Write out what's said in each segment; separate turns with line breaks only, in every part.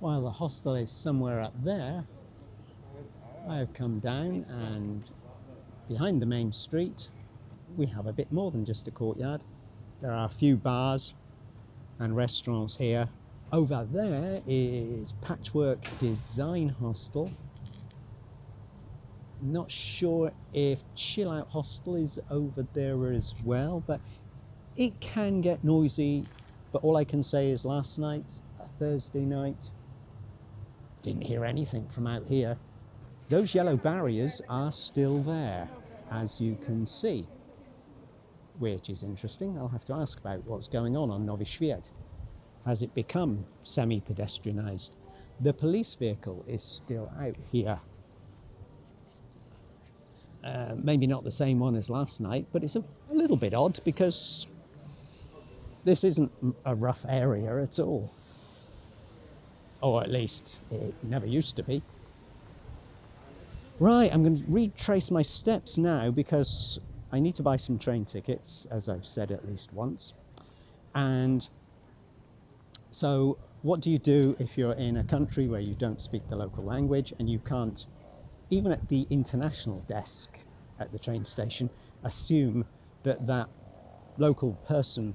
While the hostel is somewhere up there, I have come down, and behind the main street we have a bit more than just a courtyard. There are a few bars and restaurants here. Over there is Patchwork Design Hostel. Not sure if Chill Out Hostel is over there as well, but it can get noisy. But all I can say is last night, Thursday night, didn't hear anything from out here. Those yellow barriers are still there, as you can see, which is interesting. I'll have to ask about what's going on Nowy Świat. Has it become semi-pedestrianised? The police vehicle is still out here. Maybe not the same one as last night, but it's a little bit odd because this isn't a rough area at all. Or at least it never used to be. Right, I'm going to retrace my steps now because I need to buy some train tickets, as I've said at least once. And so what do you do if you're in a country where you don't speak the local language and you can't, even at the international desk at the train station, assume that that local person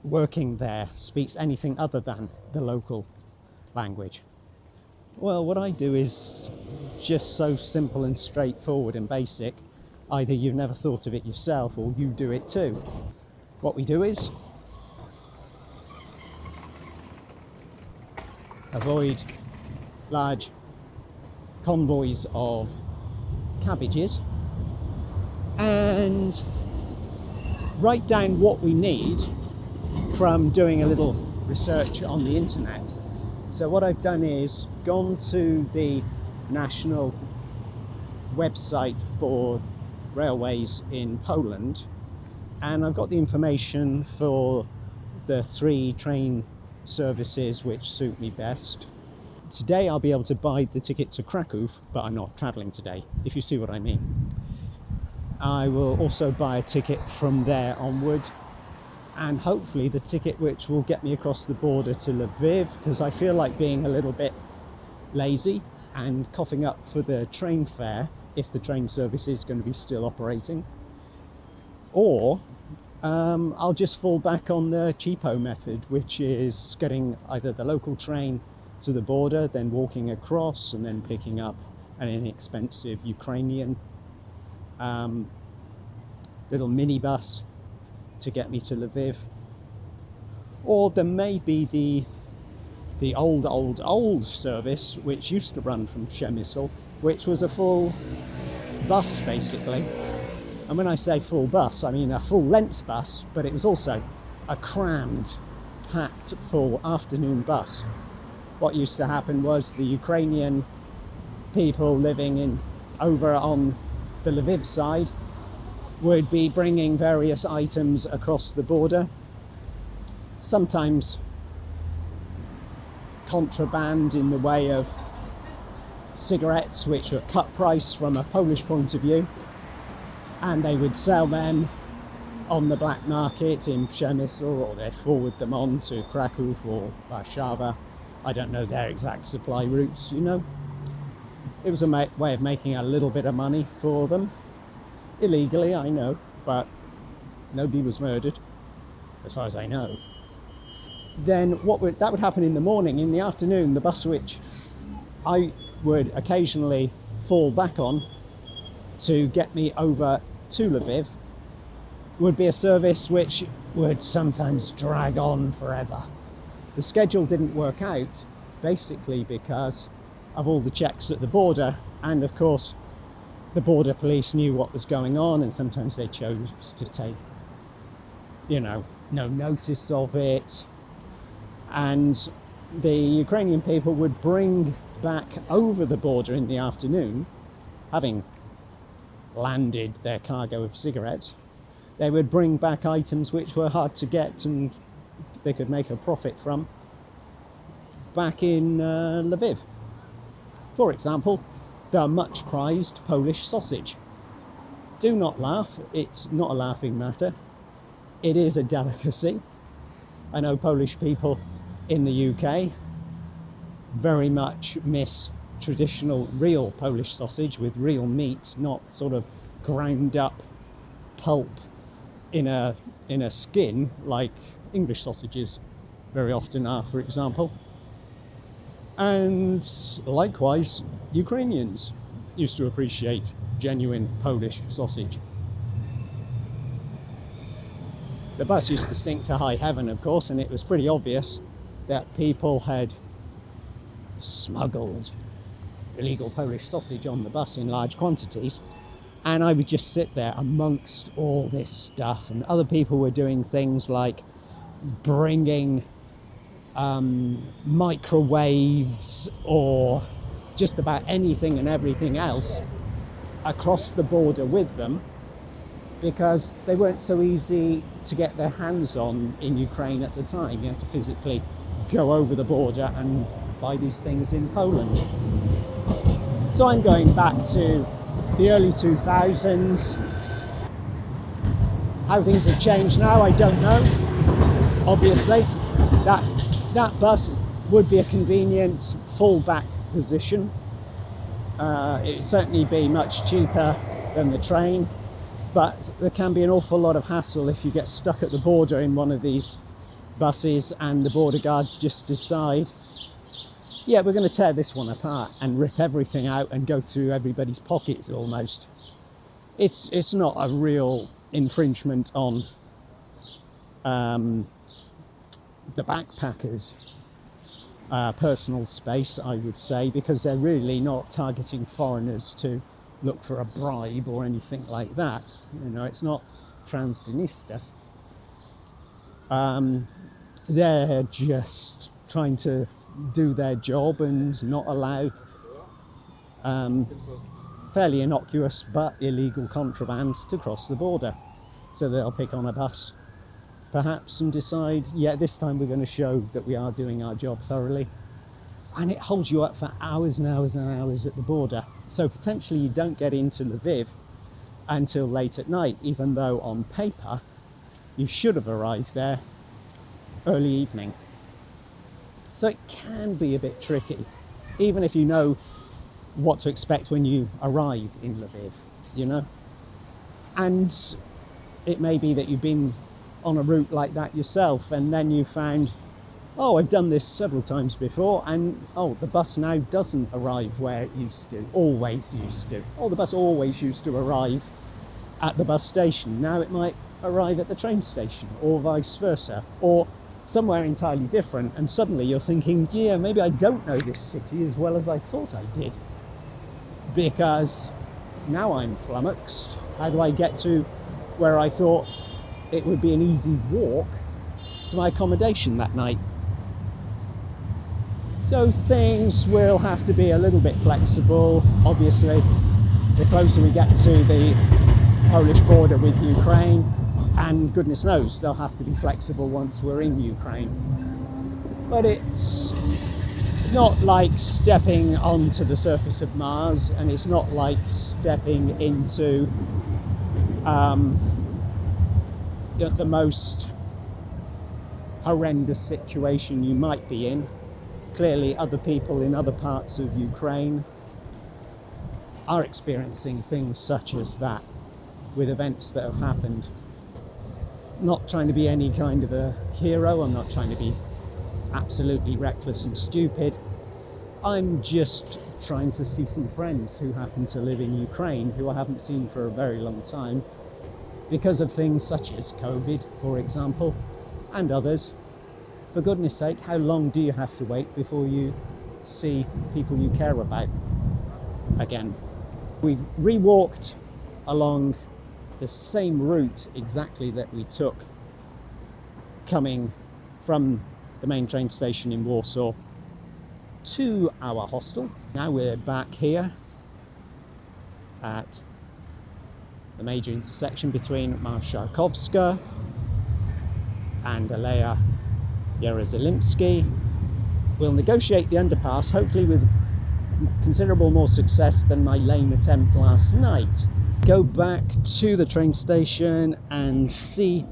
working there speaks anything other than the local language? Well, what I do is just so simple and straightforward and basic. Either you've never thought of it yourself or you do it too. What we do is avoid large convoys of cabbages and write down what we need from doing a little research on the internet. So what I've done is gone to the national website for railways in Poland, and I've got the information for the 3 train services which suit me best. Today I'll be able to buy the ticket to Krakow, but I'm not travelling today, if you see what I mean. I will also buy a ticket from there onward, and hopefully the ticket which will get me across the border to Lviv, because I feel like being a little bit lazy and coughing up for the train fare if the train service is going to be still operating. Or I'll just fall back on the cheapo method, which is getting either the local train to the border, then walking across, and then picking up an inexpensive Ukrainian little minibus to get me to Lviv. Or there may be the old service which used to run from Przemysl, which was a full bus basically. And when I say full bus, I mean a full length bus, but it was also a crammed, packed full afternoon bus. What used to happen was the Ukrainian people living over on the Lviv side would be bringing various items across the border, sometimes contraband in the way of cigarettes, which were cut price from a Polish point of view, and they would sell them on the black market in Przemysl, or they'd forward them on to Krakow or Warsaw. I don't know their exact supply routes, you know. It was a way of making a little bit of money for them. Illegally, I know, but nobody was murdered, as far as I know. Then that would happen in the morning. In the afternoon, the bus which I would occasionally fall back on to get me over to Lviv would be a service which would sometimes drag on forever. The schedule didn't work out, basically because of all the checks at the border, and of course the border police knew what was going on, and sometimes they chose to take, no notice of it. And the Ukrainian people would bring back over the border in the afternoon, having landed their cargo of cigarettes. They would bring back items which were hard to get and they could make a profit from back in Lviv. For example, the much prized Polish sausage. Do not laugh, it's not a laughing matter. It is a delicacy. I know Polish people in the UK very much miss traditional real Polish sausage with real meat, not sort of ground up pulp in a skin like English sausages very often are, for example. And likewise, Ukrainians used to appreciate genuine Polish sausage. The bus used to stink to high heaven, of course, and it was pretty obvious that people had smuggled illegal Polish sausage on the bus in large quantities. And I would just sit there amongst all this stuff, and other people were doing things like bringing microwaves or just about anything and everything else across the border with them, because they weren't so easy to get their hands on in Ukraine at the time. You had to physically go over the border and buy these things in Poland. So I'm going back to the early 2000s. How things have changed now, I don't know. Obviously, that bus would be a convenient fallback position. It would certainly be much cheaper than the train, but there can be an awful lot of hassle if you get stuck at the border in one of these buses and the border guards just decide, yeah, we're going to tear this one apart and rip everything out and go through everybody's pockets almost. It's not a real infringement on the backpackers' personal space, I would say, because they're really not targeting foreigners to look for a bribe or anything like that. You know, it's not Transdanista. They're just trying to do their job and not allow fairly innocuous but illegal contraband to cross the border. So they'll pick on a bus perhaps and decide, yeah, this time we're going to show that we are doing our job thoroughly. And it holds you up for hours and hours and hours at the border. So potentially you don't get into Lviv until late at night, even though on paper you should have arrived there early evening. So it can be a bit tricky, even if you know what to expect when you arrive in Lviv, you know. And it may be that you've been on a route like that yourself, and then you found, oh, I've done this several times before, and oh, the bus now doesn't arrive where it always used to. Oh, the bus always used to arrive at the bus station. Now it might arrive at the train station, or vice versa, or somewhere entirely different, and suddenly you're thinking, yeah, maybe I don't know this city as well as I thought I did, because now I'm flummoxed. How do I get to where I thought it would be an easy walk to my accommodation that night? So things will have to be a little bit flexible. Obviously, the closer we get to the Polish border with Ukraine, and goodness knows they'll have to be flexible once we're in Ukraine. But it's not like stepping onto the surface of Mars, and it's not like stepping into the most horrendous situation you might be in. Clearly, other people in other parts of Ukraine are experiencing things such as that, with events that have happened. Not trying to be any kind of a hero, I'm not trying to be absolutely reckless and stupid. I'm just trying to see some friends who happen to live in Ukraine, who I haven't seen for a very long time, because of things such as COVID, for example, and others. For goodness sake, how long do you have to wait before you see people you care about again? We've rewalked along the same route exactly that we took coming from the main train station in Warsaw to our hostel. Now we're back here at the major intersection between Marszałkowska and Aleja Jerozolimsky. We'll negotiate the underpass, hopefully with considerable more success than my lame attempt last night. Go back to the train station and see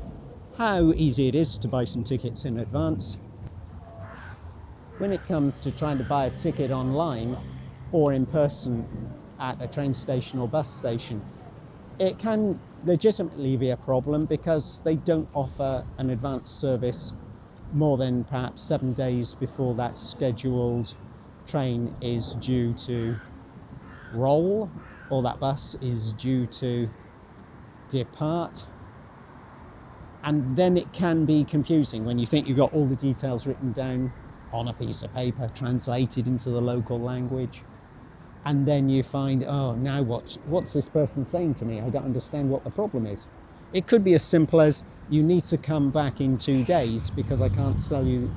how easy it is to buy some tickets in advance. when it comes to trying to buy a ticket online or in person at a train station or bus station, it can legitimately be a problem because they don't offer an advanced service more than perhaps 7 days before that scheduled train is due to roll or that bus is due to depart. And then it can be confusing when you think you've got all the details written down on a piece of paper, translated into the local language, and then you find, oh, now what's this person saying to me? I don't understand what the problem is. It could be as simple as, you need to come back in 2 days because I can't sell you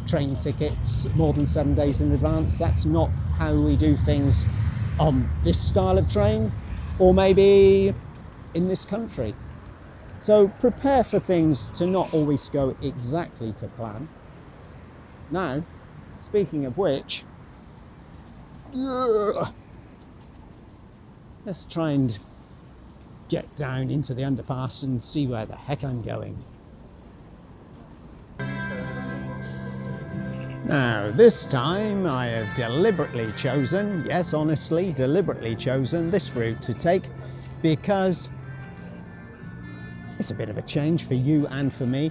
train tickets more than 7 days in advance. That's not how we do things on this style of train, or maybe in this country. So prepare for things to not always go exactly to plan. Now, speaking of which, let's try and get down into the underpass and see where the heck I'm going. Now, this time I have deliberately chosen, yes, honestly, deliberately chosen this route to take because it's a bit of a change for you and for me,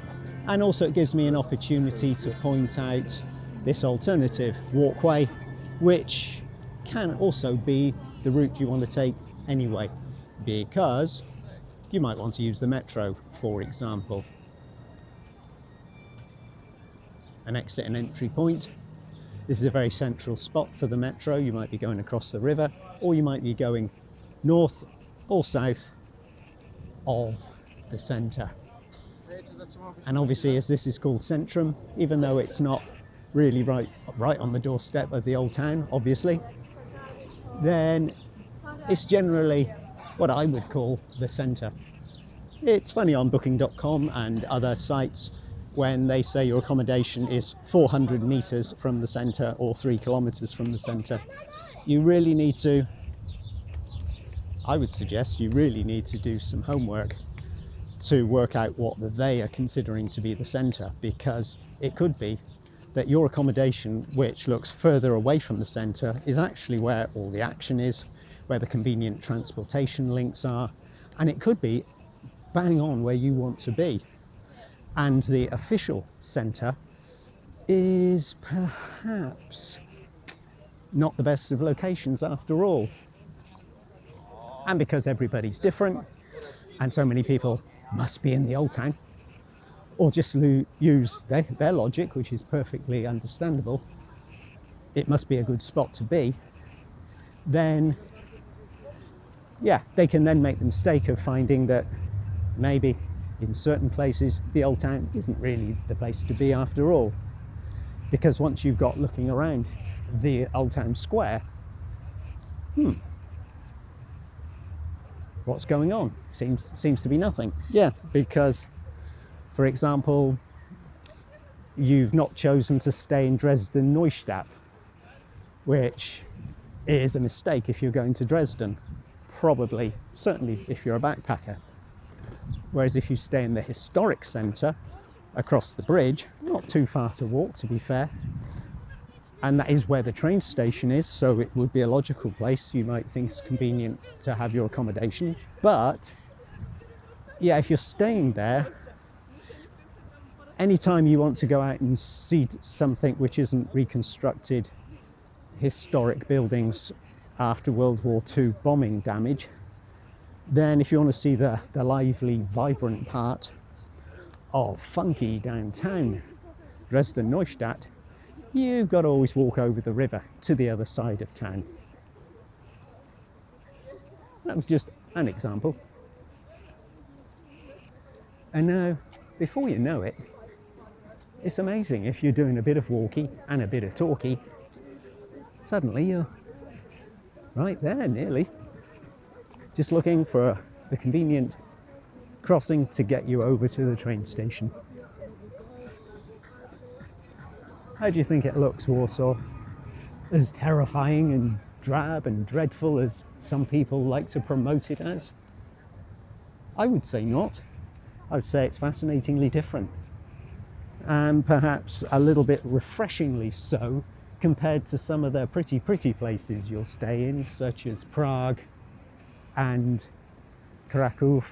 and also it gives me an opportunity to point out this alternative walkway, which can also be the route you want to take anyway, because you might want to use the metro, for example. An exit and entry point. This is a very central spot for the metro. You might be going across the river, or you might be going north or south of the centre. And obviously, as this is called Centrum, even though it's not really right on the doorstep of the old town, obviously, then it's generally what I would call the centre. It's funny on booking.com and other sites when they say your accommodation is 400 metres from the centre or 3 kilometres from the centre. You really need to, I would suggest you really need to do some homework to work out what they are considering to be the centre, because it could be that your accommodation, which looks further away from the centre, is actually where all the action is, where the convenient transportation links are, and it could be bang on where you want to be. And the official centre is perhaps not the best of locations after all. And because everybody's different, and so many people must be in the old town, or just use their logic, which is perfectly understandable, it must be a good spot to be, then yeah, they can then make the mistake of finding that maybe in certain places the old town isn't really the place to be after all. Because once you've got looking around the old town square, what's going on? Seems to be nothing. Yeah, because, for example, you've not chosen to stay in Dresden Neustadt, which is a mistake if you're going to Dresden. Probably, certainly if you're a backpacker. Whereas if you stay in the historic centre across the bridge, not too far to walk, to be fair, and that is where the train station is, so it would be a logical place. You might think it's convenient to have your accommodation, but yeah, if you're staying there, anytime you want to go out and see something which isn't reconstructed historic buildings after World War II bombing damage, then if you want to see the lively, vibrant part of funky downtown Dresden Neustadt, you've got to always walk over the river to the other side of town. That was just an example. And now, before you know it, it's amazing if you're doing a bit of walkie and a bit of talkie, suddenly you're right there nearly, just looking for the convenient crossing to get you over to the train station. How do you think it looks, Warsaw? As terrifying and drab and dreadful as some people like to promote it as? I would say not. I would say it's fascinatingly different. and perhaps a little bit refreshingly so compared to some of the pretty places you'll stay in, such as Prague and Krakow,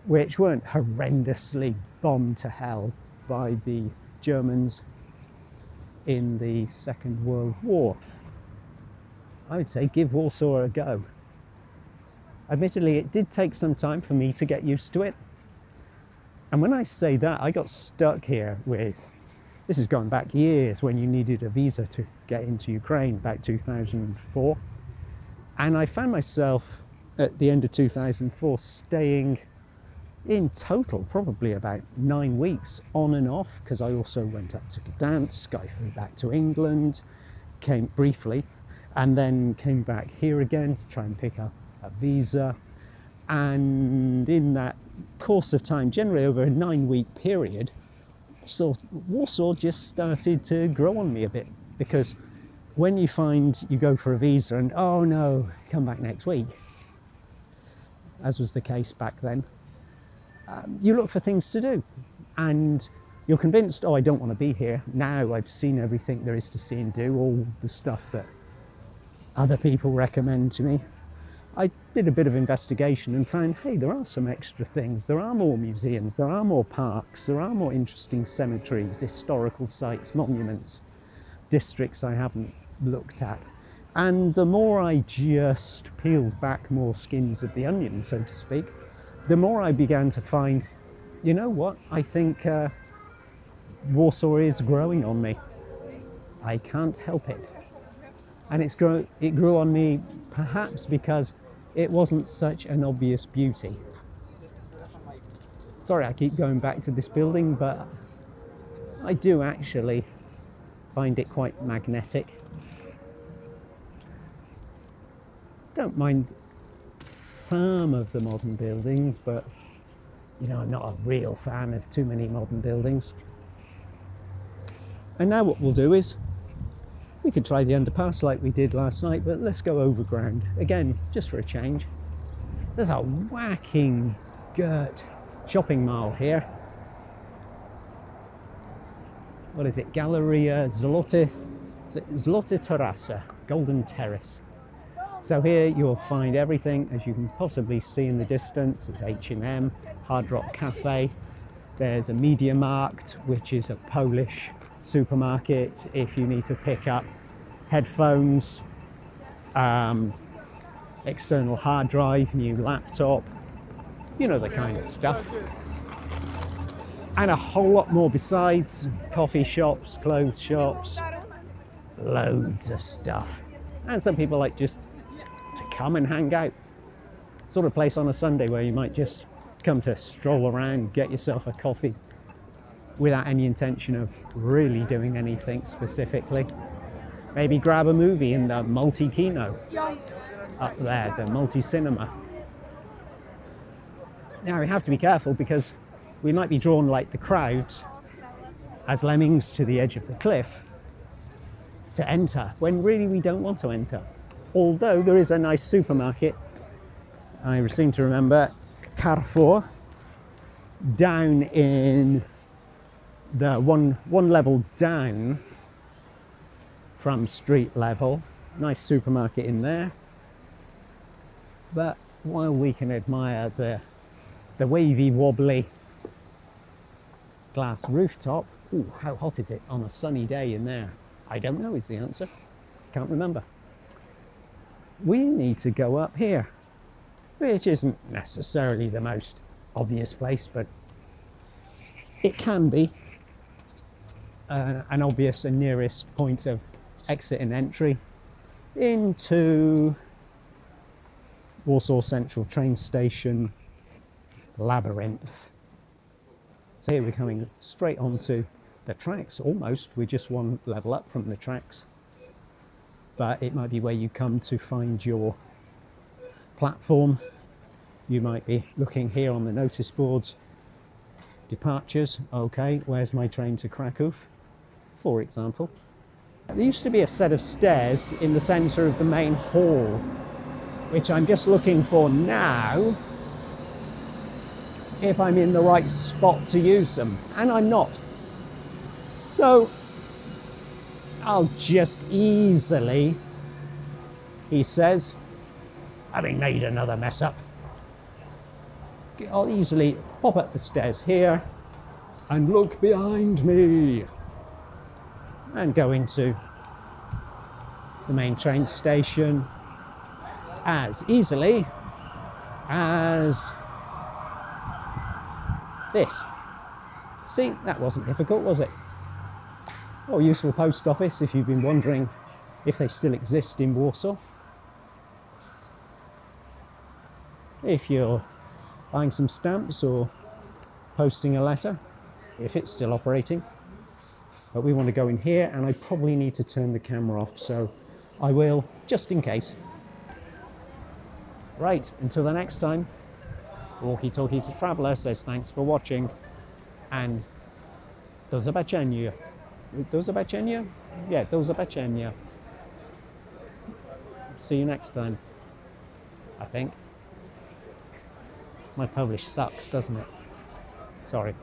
which weren't horrendously bombed to hell by the Germans in the Second World War. I would say give Warsaw a go. Admittedly, it did take some time for me to get used to it. And when I say that, I got stuck here with, this is going back years when you needed a visa to get into Ukraine, back 2004. And I found myself at the end of 2004 staying in total probably about 9 weeks on and off, because I also went up to Gdansk, I flew back to England, came briefly, and then came back here again to try and pick up a visa. And in that course of time, generally over a 9-week period, so Warsaw just started to grow on me a bit, because when you find you go for a visa and, oh no, come back next week, as was the case back then, you look for things to do, and you're convinced, oh, I don't want to be here. Now I've seen everything there is to see and do, all the stuff that other people recommend to me. I did a bit of investigation and found, hey, there are some extra things. There are more museums, there are more parks, there are more interesting cemeteries, historical sites, monuments, districts I haven't looked at. And the more I just peeled back more skins of the onion, so to speak, the more I began to find, you know what, I think Warsaw is growing on me. I can't help it. And it grew on me perhaps because it wasn't such an obvious beauty. Sorry, I keep going back to this building, but I do actually find it quite magnetic. Don't mind some of the modern buildings, but you know, I'm not a real fan of too many modern buildings. And now what we'll do is we could try the underpass like we did last night, but let's go overground again, just for a change. There's a whacking girt shopping mall here. What is it? Galleria Zlote Terrasa, Golden Terrace. So here you'll find everything, as you can possibly see in the distance. There's H&M, Hard Rock Cafe. There's a Media Markt, which is a Polish supermarket if you need to pick up headphones, external hard drive, new laptop, you know, the kind of stuff. And a whole lot more besides: coffee shops, clothes shops, loads of stuff. And some people like just to come and hang out. Sort of place on a Sunday where you might just come to stroll around, get yourself a coffee without any intention of really doing anything specifically. Maybe grab a movie in the multi-kino up there, the multi-cinema. Now we have to be careful because we might be drawn like the crowds as lemmings to the edge of the cliff to enter, when really we don't want to enter. Although there is a nice supermarket, I seem to remember, Carrefour, down in the one level down from street level. Nice supermarket in there. But while we can admire the wavy wobbly glass rooftop, ooh, how hot is it on a sunny day in there? I don't know is the answer. Can't remember. We need to go up here, which isn't necessarily the most obvious place, but it can be an obvious and nearest point of exit and entry into Warsaw Central train station labyrinth. So here we're coming straight onto the tracks, almost. We're just one level up from the tracks, but it might be where you come to find your platform. You might be looking here on the notice boards, departures. Okay, where's my train to Krakow, for example. There used to be a set of stairs in the centre of the main hall, which I'm just looking for now, if I'm in the right spot to use them. And I'm not. So I'll just easily, he says, having made another mess up, I'll easily pop up the stairs here and look behind me and go into the main train station as easily as this. See, that wasn't difficult, was it? Oh, useful post office if you've been wondering if they still exist in Warsaw. If you're buying some stamps or posting a letter, if it's still operating. But we want to go in here, and I probably need to turn the camera off, so I will, just in case. Right, until the next time, Walkie Talkie to Traveller says thanks for watching, and do zobaczenia. Do zobaczenia? Yeah, do zobaczenia. See you next time, I think. My Polish sucks, doesn't it? Sorry.